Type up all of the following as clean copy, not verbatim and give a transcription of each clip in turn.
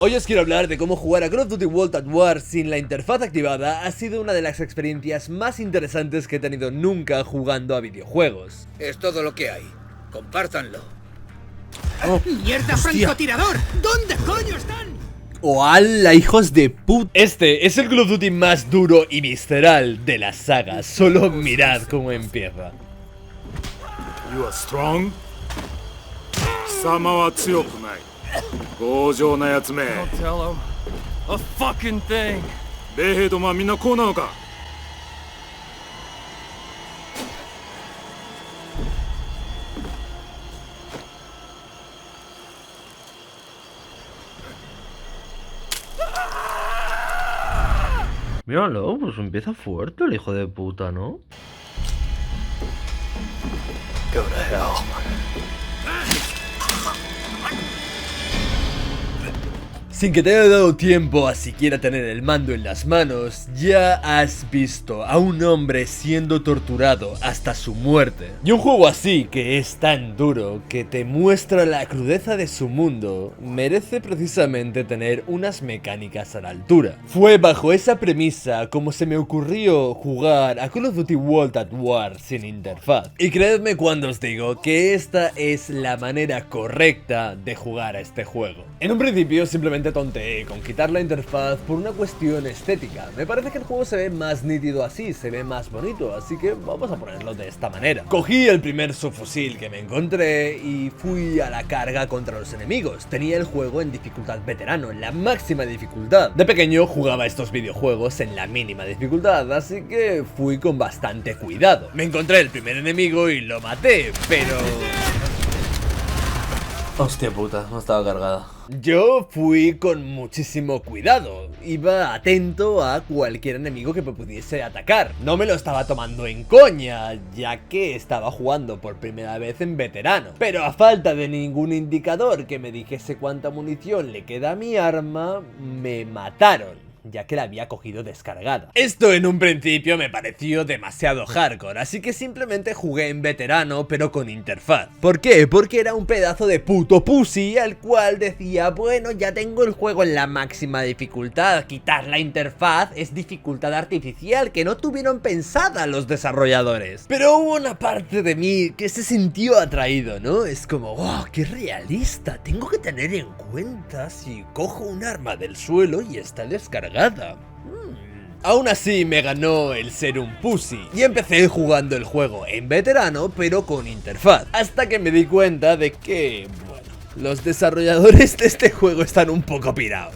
Hoy os quiero hablar de cómo jugar a Call of Duty World at War sin la interfaz activada ha sido una de las experiencias más interesantes que he tenido nunca jugando a videojuegos. Es todo lo que hay. Compártanlo. Oh, ¡Mierda, hostia. francotirador! ¿Dónde coño están? ¡Hola, hijos de puta! Este es el Call of Duty más duro y visceral de la saga. Solo mirad cómo empieza. You are strong? 貴様は強くない。強情なやつめ。 Don't tell him a fucking thing. 米兵どもはみんなこうなのか。 Míralo, pues empieza fuerte el hijo de puta, ¿no? Go to hell. Sin que te haya dado tiempo a siquiera tener el mando en las manos, ya has visto a un hombre siendo torturado hasta su muerte. Y un juego así, que es tan duro, que te muestra la crudeza de su mundo, merece precisamente tener unas mecánicas a la altura. Fue bajo esa premisa como se me ocurrió jugar a Call of Duty World at War sin interfaz. Y creedme cuando os digo que esta es la manera correcta de jugar a este juego. En un principio simplemente tonteé con quitar la interfaz por una cuestión estética. Me parece que el juego se ve más nítido así, se ve más bonito, así que vamos a ponerlo de esta manera. Cogí el primer subfusil que me encontré y fui a la carga contra los enemigos. Tenía el juego en dificultad veterano, en la máxima dificultad. De pequeño jugaba estos videojuegos en la mínima dificultad, así que fui con bastante cuidado. Me encontré el primer enemigo y lo maté, pero... Hostia puta, no estaba cargada. Yo fui con muchísimo cuidado. Iba atento a cualquier enemigo que me pudiese atacar. No me lo estaba tomando en coña, ya que estaba jugando por primera vez en veterano. Pero a falta de ningún indicador que me dijese cuánta munición le queda a mi arma, me mataron, ya que la había cogido descargada. Esto en un principio me pareció demasiado hardcore, así que simplemente jugué en veterano pero con interfaz. ¿Por qué? Porque era un pedazo de puto pussy al cual decía, bueno, ya tengo el juego en la máxima dificultad, quitar la interfaz es dificultad artificial que no tuvieron pensada los desarrolladores. Pero hubo una parte de mí que se sintió atraído, ¿no? Es como, wow, qué realista, tengo que tener en cuenta si cojo un arma del suelo y está descargada. Aún así me ganó el ser un pussy y empecé jugando el juego en veterano pero con interfaz, hasta que me di cuenta de que, bueno, los desarrolladores de este juego están un poco pirados.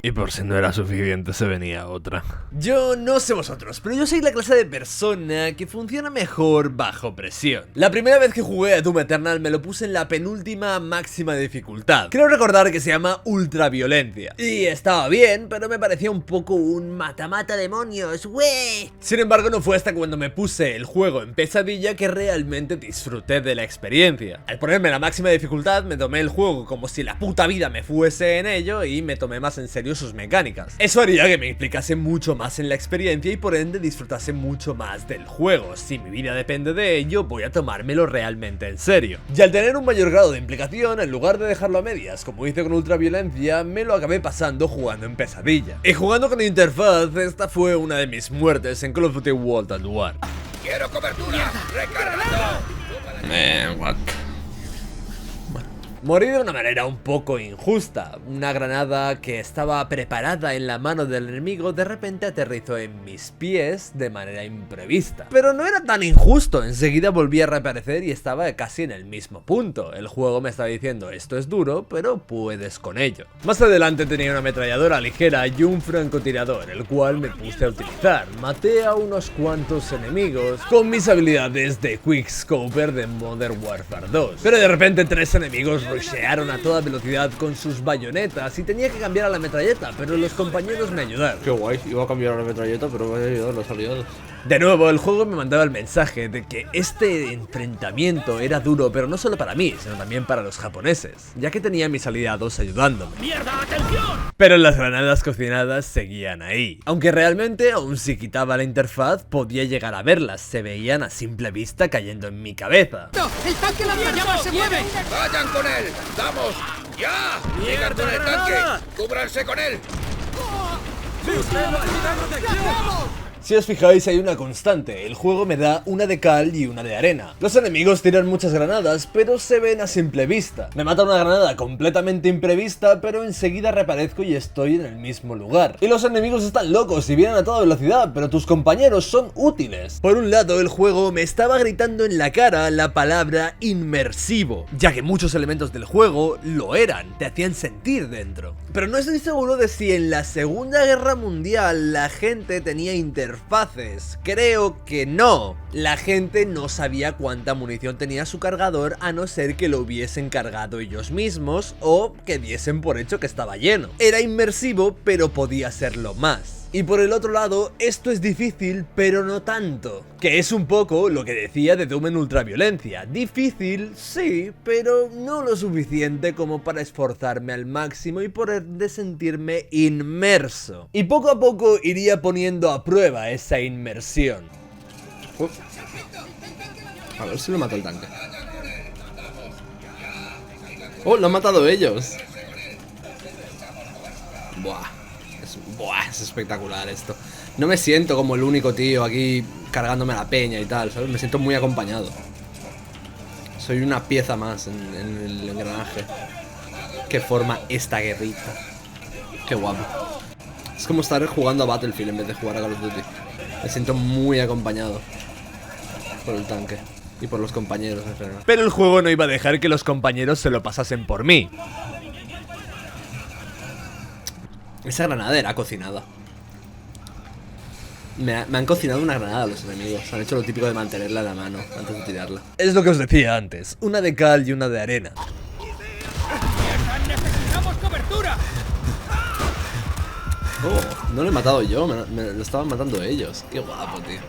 Y por si no era suficiente se venía otra. Yo no sé vosotros, pero yo soy la clase de persona que funciona mejor bajo presión. La primera vez que jugué a Doom Eternal me lo puse en la penúltima máxima dificultad. Creo recordar que se llama ultraviolencia. Y estaba bien, pero me parecía un poco un mata-mata demonios, wey. Sin embargo, no fue hasta cuando me puse el juego en pesadilla que realmente disfruté de la experiencia. Al ponerme la máxima dificultad me tomé el juego como si la puta vida me fuese en ello y me tomé más en serio sus mecánicas. Eso haría que me implicase mucho más en la experiencia y por ende disfrutase mucho más del juego. Si mi vida depende de ello, voy a tomármelo realmente en serio. Y al tener un mayor grado de implicación, en lugar de dejarlo a medias, como hice con ultraviolencia, me lo acabé pasando jugando en pesadilla. Y jugando con interfaz, esta fue una de mis muertes en Call of Duty World at War. ¡Quiero cobertura! ¡Recargando! What? Morí de una manera un poco injusta. Una granada que estaba preparada en la mano del enemigo de repente aterrizó en mis pies de manera imprevista. Pero no era tan injusto, enseguida volví a reaparecer y estaba casi en el mismo punto. El juego me estaba diciendo, esto es duro, pero puedes con ello. Más adelante tenía una ametralladora ligera y un francotirador, el cual me puse a utilizar. Maté a unos cuantos enemigos con mis habilidades de Quickscoper de Modern Warfare 2. Pero de repente 3 enemigos rushearon a toda velocidad con sus bayonetas y tenía que cambiar a la metralleta, pero los compañeros me ayudaron. Qué guay, iba a cambiar a la metralleta, pero me han ayudado los aliados. De nuevo, el juego me mandaba el mensaje de que este enfrentamiento era duro, pero no solo para mí, sino también para los japoneses, ya que tenía a mis aliados ayudándome. ¡Mierda, atención! Pero las granadas cocinadas seguían ahí. Aunque realmente, aun si quitaba la interfaz, podía llegar a verlas, se veían a simple vista cayendo en mi cabeza. ¡No! ¡El tanque lanzallamas se mueve! ¡Vayan con él! ¡Vamos! ¡Ya! ¡Llegan con el tanque! ¡Cúbranse con él! Si os fijáis, hay una constante, el juego me da una de cal y una de arena. Los enemigos tiran muchas granadas, pero se ven a simple vista. Me mata una granada completamente imprevista, pero enseguida reaparezco y estoy en el mismo lugar. Y los enemigos están locos y vienen a toda velocidad, pero tus compañeros son útiles. Por un lado, el juego me estaba gritando en la cara la palabra inmersivo, ya que muchos elementos del juego lo eran, te hacían sentir dentro. Pero no estoy seguro de si en la Segunda Guerra Mundial la gente tenía interfaces. Creo que no. La gente no sabía cuánta munición tenía su cargador, a no ser que lo hubiesen cargado ellos mismos o que diesen por hecho que estaba lleno. Era inmersivo, pero podía serlo más. Y por el otro lado, esto es difícil, pero no tanto. Que es un poco lo que decía de Doom en ultraviolencia. Difícil, sí, pero no lo suficiente como para esforzarme al máximo y por ende sentirme inmerso. Y poco a poco iría poniendo a prueba esa inmersión. A ver si lo mató el tanque. ¡Oh, lo han matado ellos! Buah, es espectacular esto. No me siento como el único tío aquí cargándome la peña y tal, ¿sabes? Me siento muy acompañado. Soy una pieza más en el engranaje que forma esta guerrita. Qué guapo. Es como estar jugando a Battlefield en vez de jugar a Call of Duty. Me siento muy acompañado por el tanque y por los compañeros en general. Pero el juego no iba a dejar que los compañeros se lo pasasen por mí. Esa granada era cocinada. Me han cocinado una granada los enemigos. Han hecho lo típico de mantenerla en la mano antes de tirarla. Es lo que os decía antes, una de cal y una de arena. ¡Necesitamos cobertura! Oh, no lo he matado yo, me lo estaban matando ellos. Qué guapo, tío.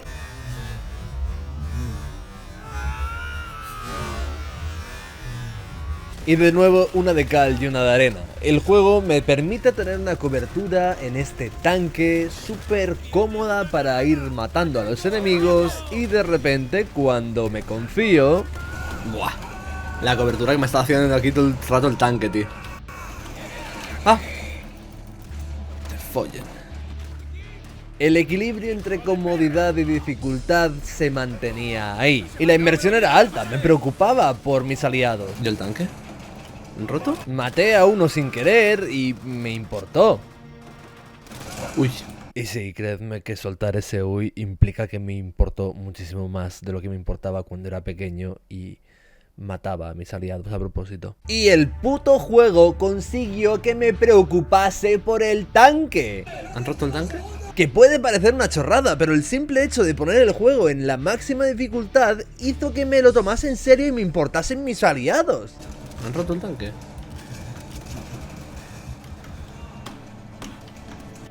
Y de nuevo una de cal y una de arena. El juego me permite tener una cobertura en este tanque súper cómoda para ir matando a los enemigos y de repente cuando me confío... Buah. La cobertura que me está haciendo aquí todo el rato el tanque, tío. Ah. Te follen. El equilibrio entre comodidad y dificultad se mantenía ahí. Y la inmersión era alta, me preocupaba por mis aliados. ¿Y el tanque? ¿Roto? Maté a uno sin querer y me importó. Uy. Y sí, creedme que soltar ese uy implica que me importó muchísimo más de lo que me importaba cuando era pequeño y mataba a mis aliados a propósito. Y el puto juego consiguió que me preocupase por el tanque. ¿Han roto el tanque? Que puede parecer una chorrada, pero el simple hecho de poner el juego en la máxima dificultad hizo que me lo tomase en serio y me importasen mis aliados. ¿Han roto el tanque?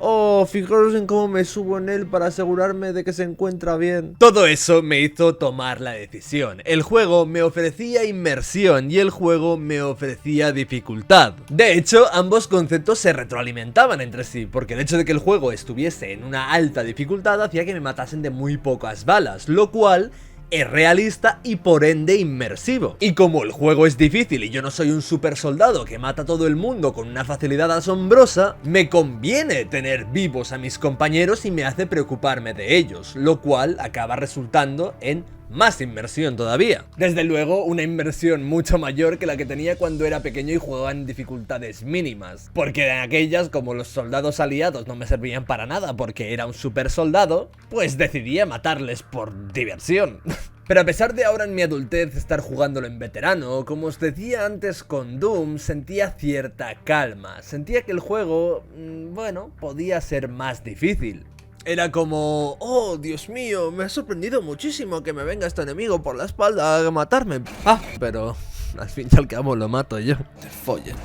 Oh, fijaros en cómo me subo en él para asegurarme de que se encuentra bien. Todo eso me hizo tomar la decisión. El juego me ofrecía inmersión y el juego me ofrecía dificultad. De hecho, ambos conceptos se retroalimentaban entre sí, porque el hecho de que el juego estuviese en una alta dificultad hacía que me matasen de muy pocas balas, lo cual es realista y por ende inmersivo. Y como el juego es difícil y yo no soy un super soldado que mata a todo el mundo con una facilidad asombrosa, me conviene tener vivos a mis compañeros y me hace preocuparme de ellos, lo cual acaba resultando en más inmersión todavía. Desde luego, una inmersión mucho mayor que la que tenía cuando era pequeño y jugaba en dificultades mínimas. Porque en aquellas, como los soldados aliados no me servían para nada porque era un super soldado, pues decidí matarles por diversión. Pero a pesar de ahora en mi adultez estar jugándolo en veterano, como os decía antes con Doom, sentía cierta calma. Sentía que el juego, bueno, podía ser más difícil. Era como, oh, Dios mío, me ha sorprendido muchísimo que me venga este enemigo por la espalda a matarme. Ah, pero al fin y al cabo lo mato yo. Te follen.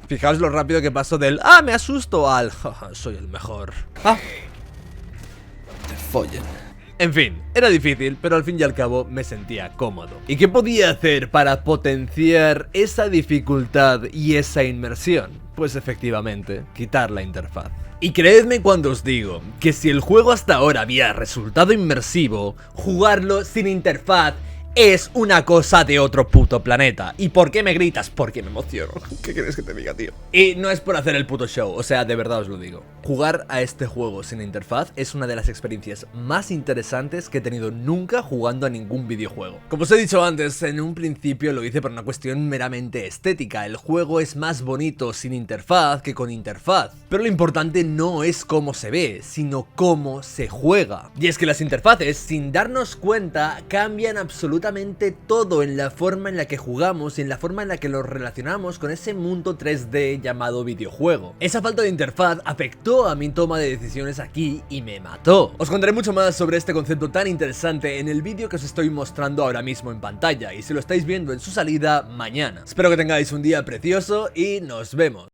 Fijaos lo rápido que paso del, ah, me asusto al, jaja, soy el mejor. Ah, Te follen. En fin, era difícil, pero al fin y al cabo me sentía cómodo. ¿Y qué podía hacer para potenciar esa dificultad y esa inmersión? Pues efectivamente, quitar la interfaz. Y creedme cuando os digo que si el juego hasta ahora había resultado inmersivo, jugarlo sin interfaz es una cosa de otro puto planeta. ¿Y por qué me gritas? Porque me emociono. ¿Qué quieres que te diga, tío? Y no es por hacer el puto show, o sea, de verdad os lo digo. Jugar a este juego sin interfaz es una de las experiencias más interesantes que he tenido nunca jugando a ningún videojuego. Como os he dicho antes, en un principio lo hice por una cuestión meramente estética. El juego es más bonito sin interfaz que con interfaz. Pero lo importante no es cómo se ve, sino cómo se juega. Y es que las interfaces, sin darnos cuenta, cambian absolutamente todo en la forma en la que jugamos y en la forma en la que nos relacionamos con ese mundo 3D llamado videojuego. Esa falta de interfaz afectó a mi toma de decisiones aquí y me mató. Os contaré mucho más sobre este concepto tan interesante en el vídeo que os estoy mostrando ahora mismo en pantalla, y si lo estáis viendo en su salida, mañana. Espero que tengáis un día precioso y nos vemos.